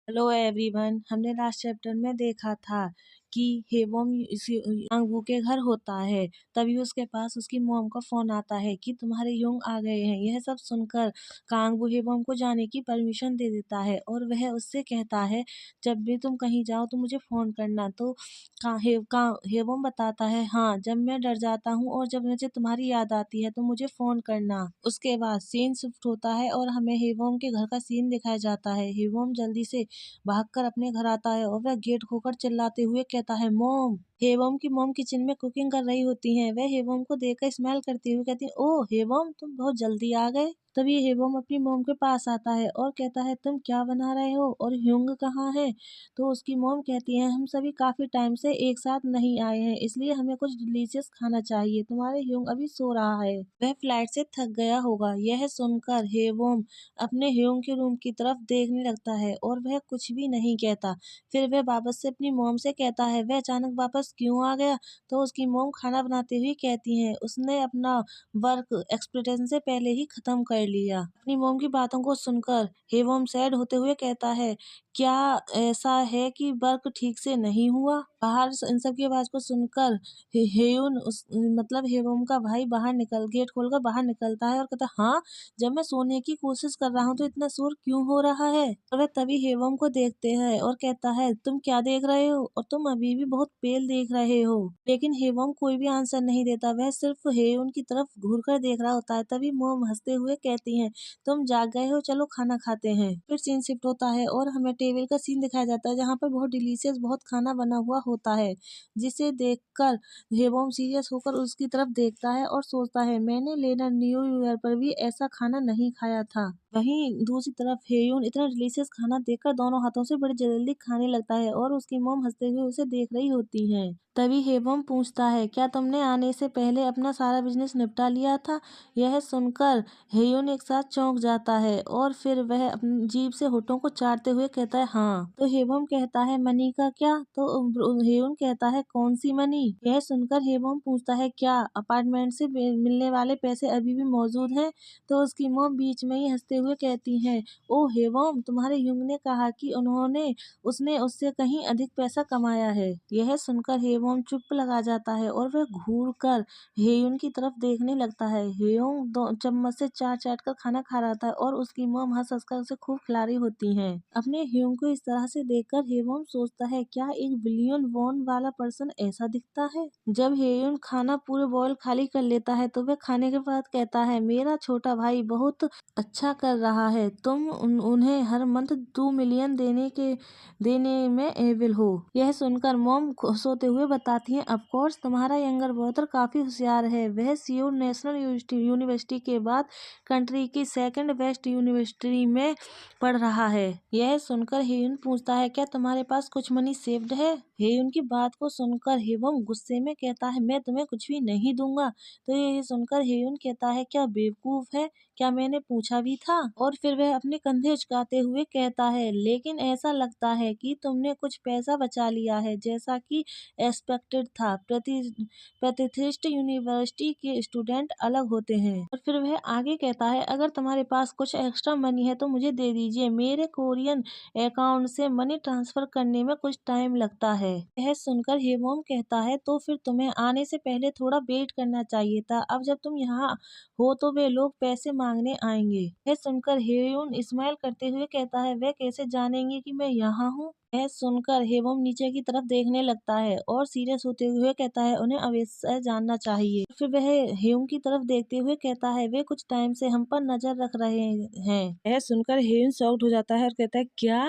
Hello everyone. हमने last chapter में देखा था कि हेवम कांगवू के घर होता है। तभी उसके पास उसकी मॉम का फोन आता है कि तुम्हारे युंग आ गए हैं। यह सब सुनकर कांगवू हेवम को जाने की परमिशन दे देता है और वह उससे कहता है जब भी तुम कहीं जाओ तो मुझे फोन करना। तो हेवम बताता है हाँ, जब मैं डर जाता हूँ और जब मुझे तुम्हारी याद आती है तो मुझे फोन करना। उसके बाद सीन शिफ्ट होता है और हमें हेवम के घर का सीन दिखाया जाता है। हेवम जल्दी से भागकर अपने घर आता है और वह गेट खोकर चिल्लाते हुए कहता है मॉम। हेवम की मॉम किचन में कुकिंग कर रही होती हैं। वह हेवम को देखकर स्माइल करती हुई कहती है ओह हेवम, तुम बहुत जल्दी आ गए। तभी हेवम अपनी मॉम के पास आता है और कहता है तुम क्या बना रहे हो और ह्यूंग कहाँ है। तो उसकी मॉम कहती है हम सभी काफी टाइम से एक साथ नहीं आए हैं, इसलिए हमें कुछ डिलीशियस खाना चाहिए। तुम्हारे ह्यूंग अभी सो रहा है, वह फ्लाइट से थक गया होगा। यह सुनकर हेवम अपने ह्यूंग के रूम की तरफ देखने लगता है और वह कुछ भी नहीं कहता। फिर वह वापस से अपनी मॉम से कहता है वह अचानक वापस क्यों आ गया। तो उसकी मॉम खाना बनाते हुए कहती है उसने अपना वर्क एक्सपेक्टेशन से पहले ही खत्म कर लिया। अपनी मॉम की बातों को सुनकर हेवम सैड होते हुए कहता है क्या ऐसा है कि वर्क ठीक से नहीं हुआ। बाहर इन सब की आवाज को सुनकर हेयुन मतलब हेवम का भाई गेट खोलकर बाहर निकलता है और कहता है हाँ, जब मैं सोने की कोशिश कर रहा हूँ तो इतना शोर क्यों हो रहा है। और वह तभी हेवम को देखते हैं और कहता है तुम क्या देख रहे हो और तुम अभी भी बहुत पेल देख रहे हो। लेकिन हेवम कोई भी आंसर नहीं देता, वह सिर्फ हेयुन की तरफ घूर कर देख रहा होता है। तभी मोम हंसते हुए कहती है तुम जाग गए हो, चलो खाना खाते हैं। फिर सीन शिफ्ट होता है और हमें टेबल का सीन दिखाया जाता है जहाँ पर बहुत डिलीशियस बहुत खाना बना हुआ होता है, जिसे देखकर हेवम सीरियस होकर उसकी तरफ देखता है और सोचता है मैंने लेना न्यू ईयर पर भी ऐसा खाना नहीं खाया था। वहीं दूसरी तरफ हेयुन इतना डिलीशियस खाना देखकर दोनों हाथों से बड़ी जल्दी खाने लगता है और उसकी मॉम हंसते हुए उसे देख रही होती है। तभी हेवम पूछता है क्या तुमने आने से पहले अपना सारा बिजनेस निपटा लिया था। यह सुनकर हेयुन एक साथ चौंक जाता है और फिर वह अपनी जीभ से होठों को चाटते हुए कहता है हाँ। तो हेवम कहता है मनी का क्या। तो हेयुन कहता है कौन सी मनी। यह सुनकर हेवम पूछता है क्या अपार्टमेंट से मिलने वाले पैसे अभी भी मौजूद हैं। तो उसकी मॉम बीच में ही हंसते हुए कहती है ओ हेवम, तुम्हारे युंग ने कहा कि उसने उससे कहीं अधिक पैसा कमाया है। यह सुनकर हेवम चुप लगा जाता है और वह घूर कर हेयुन की तरफ देखने लगता है। हेयुन दो चम्मच से चाट कर खाना खा रहा था और उसकी मॉम हंस हंस कर उसे खूब खिला रही होती है। अपने हेयुन को इस तरह से देखकर हेवम सोचता है क्या एक बिलियन वॉन वाला पर्सन ऐसा दिखता है। जब हेयुन खाना पूरे बॉल खाली कर लेता है तो वह खाने के बाद कहता है मेरा छोटा भाई बहुत अच्छा कर रहा है, तुम उन्हें हर मंथ 2 मिलियन देने में एविल हो। यह सुनकर मॉम खुश होते हुए बताती है ऑफ कोर्स, तुम्हारा यंगर ब्रदर काफी होशियार है। वह सियोल नेशनल यूनिवर्सिटी के बाद कंट्री की सेकंड बेस्ट यूनिवर्सिटी में पढ़ रहा है। यह सुनकर हेयुन पूछता है क्या तुम्हारे पास कुछ मनी सेव्ड है। हेयुन की बात को सुनकर हेवम गुस्से में कहता है मैं तुम्हें कुछ भी नहीं दूंगा। तो ये सुनकर हेयुन कहता है क्या बेवकूफ है, क्या मैंने पूछा भी था। और फिर वह अपने कंधे उचकाते हुए कहता है लेकिन ऐसा लगता है कि तुमने कुछ पैसा बचा लिया है जैसा कि एक्सपेक्टेड था। प्रतिष्ठित यूनिवर्सिटी के स्टूडेंट अलग होते हैं। और फिर वह आगे कहता है अगर तुम्हारे पास कुछ एक्स्ट्रा मनी है तो मुझे दे दीजिए, मेरे कोरियन अकाउंट से मनी ट्रांसफर करने में कुछ टाइम लगता है। यह सुनकर हेवम कहता है तो फिर तुम्हें आने से पहले थोड़ा वेट करना चाहिए था, अब जब तुम यहाँ हो तो वे लोग पैसे मांगने आएंगे। यह सुनकर हेयुन स्माइल करते हुए कहता है वे कैसे जानेंगे कि मैं यहाँ हूँ। यह सुनकर हेवम नीचे की तरफ देखने लगता है और सीरियस होते हुए कहता है उन्हें अवश्य जानना चाहिए। फिर वह हेयुन की तरफ देखते हुए कहता है वे कुछ टाइम से हम पर नजर रख रहे हैं। यह सुनकर हेयुन शॉक्ड हो जाता है और कहता है क्या।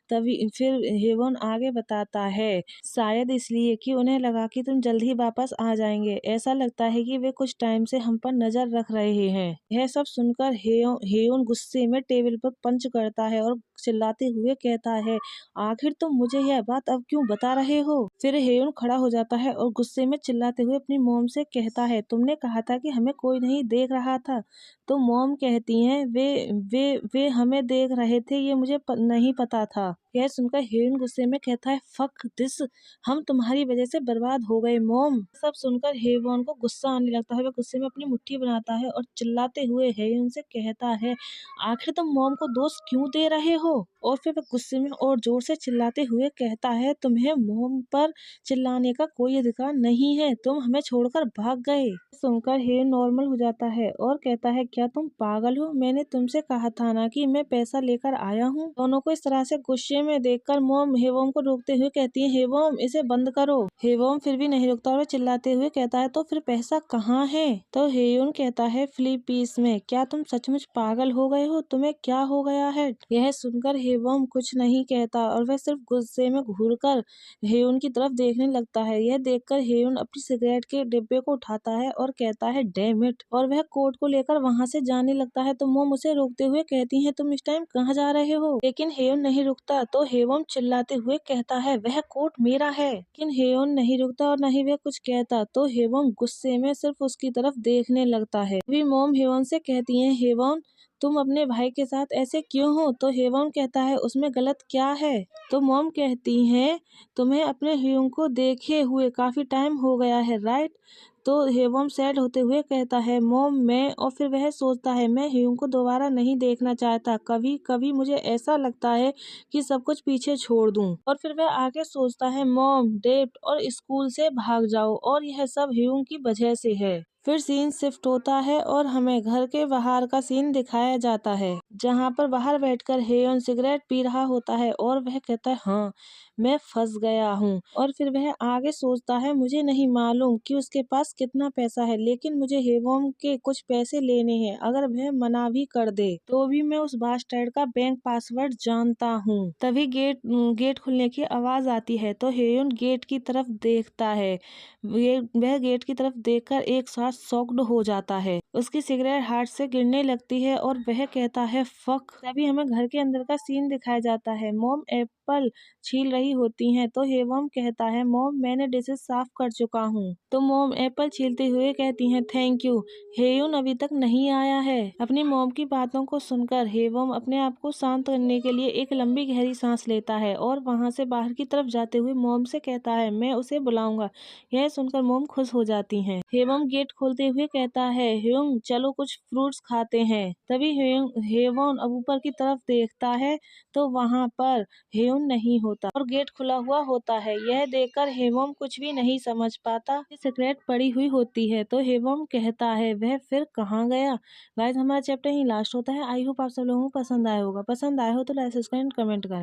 तभी फिर हेवन आगे बताता है शायद इसलिए कि उन्हें लगा कि तुम जल्द ही वापस आ जाएंगे, ऐसा लगता है कि वे कुछ टाइम से हम पर नजर रख रहे हैं। यह सब सुनकर हेयोन गुस्से में टेबल पर पंच करता है और चिल्लाते हुए कहता है आखिर तुम मुझे यह बात अब क्यों बता रहे हो। फिर हेयोन खड़ा हो जाता है और गुस्से में चिल्लाते हुए अपनी मॉम से कहता है तुमने कहा था कि हमें कोई नहीं देख रहा था। तो मॉम कहती हैं वे हमें देख रहे थे, ये मुझे नहीं पता था। यह सुनकर हेयोन गुस्से में कहता है फक दिस, हम तुम्हारी वजह से बर्बाद हो गए मॉम। सब सुनकर हेयोन को गुस्सा आने लगता है। वह गुस्से में अपनी मुट्ठी बनाता है और चिल्लाते हुए हेयोन से कहता है आखिर तुम मॉम को दोष क्यों दे रहे हो। और फिर वह गुस्से में और जोर से चिल्लाते हुए कहता है, तुम्हें मॉम पर चिल्लाने का कोई अधिकार नहीं है, तुम हमें छोड़कर भाग गए। सुनकर हेयन नॉर्मल हो जाता है और कहता है, क्या तुम पागल हो? मैंने तुमसे कहा था ना कि मैं पैसा लेकर आया हूँ। दोनों को इस तरह से गुस्से में देखकर मॉम हेवम को रोकते हुए कहती है, हेवम इसे बंद करो। हेवम फिर भी नहीं रुकता और चिल्लाते हुए कहता है, तो फिर पैसा कहाँ है? तो हेयन कहता है, फिलीपींस में। क्या तुम सचमुच पागल हो गए हो? तुम्हें क्या हो गया है? यह सुनकर हेवम कुछ नहीं कहता और वह सिर्फ गुस्से में घूरकर हेयन की तरफ देखने लगता है। यह देखकर हेयन अपनी सिगरेट के डिब्बे को उठाता है और कहता है, डैम इट, और वह कोट को लेकर वहां से जाने लगता है। तो मॉम उसे रोकते हुए कहती है, तुम इस टाइम कहाँ जा रहे हो? लेकिन हेयन नहीं रुकता। तो हेवम चिल्लाते हुए कहता है, वह कोट मेरा है। लेकिन हेयन नहीं रुकता और नहीं वह कुछ कहता। तो हेवम गुस्से में सिर्फ उसकी तरफ देखने लगता है। अभी मॉम हेवम से कहती है, हेवम तुम अपने भाई के साथ ऐसे क्यों हो? तो हेवम कहता है, उसमें गलत क्या है? तो मॉम कहती है, तुम्हें अपने ह्यूंग को देखे हुए काफी टाइम हो गया है, राइट? तो हेवम सैड होते हुए कहता है, मॉम मैं, और फिर वह सोचता है, मैं ह्यूंग को दोबारा नहीं देखना चाहता। कभी कभी मुझे ऐसा लगता है कि सब कुछ पीछे छोड़ दूं। और फिर वह आगे सोचता है, मॉम, डैड और स्कूल से भाग जाओ और यह सब ह्यूंग की वजह से है। फिर सीन शिफ्ट होता है और हमें घर के बाहर का सीन दिखाया जाता है, जहाँ पर बाहर बैठकर हेयन सिगरेट पी रहा होता है और वह कहता है, हाँ मैं फंस गया हूँ। और फिर वह आगे सोचता है, मुझे नहीं मालूम कि उसके पास कितना पैसा है, लेकिन मुझे हेवम के कुछ पैसे लेने हैं। अगर वह मना भी कर दे तो भी मैं उस बास्टर्ड का बैंक पासवर्ड जानता हूँ। तभी गेट खुलने की आवाज आती है। तो हेयन गेट की तरफ देखता है। वह गेट की तरफ देखकर एक साथ शॉक्ड हो जाता है। उसकी सिगरेट हाथ से गिरने लगती है और वह कहता है, फक। तभी हमें घर के अंदर का सीन दिखाया जाता है। मॉम एप्पल छील रही होती हैं। तो हेवम कहता है, मॉम मैंने डिशेस साफ कर चुका हूँ। तो मॉम एप्पल छीलते हुए कहती हैं, थैंक यू। हेयुन अभी तक नहीं आया है। अपनी मॉम की बातों को सुनकर हेवम अपने आप को शांत करने के लिए एक लंबी गहरी सांस लेता है और वहां से बाहर की तरफ जाते हुए मॉम से कहता है, मैं उसे बुलाऊंगा। यह सुनकर मॉम खुश हो जाती हैं। हेवम गेट खोलते हुए कहता है, ह्यूंग चलो कुछ फ्रूट्स खाते हैं। तभी हेवम अब ऊपर की तरफ देखता है तो वहां पर हेयुन नहीं होता और गेट खुला हुआ होता है। यह देखकर हेवम कुछ भी नहीं समझ पाता। सिगरेट पड़ी हुई होती है। तो हेवम कहता है, वह फिर कहाँ गया? गाइस हमारा चैप्टर ही लास्ट होता है। आई होप आप सब लोगों को पसंद आया होगा। पसंद आया हो तो लाइक, सब्सक्राइब, कमेंट करें।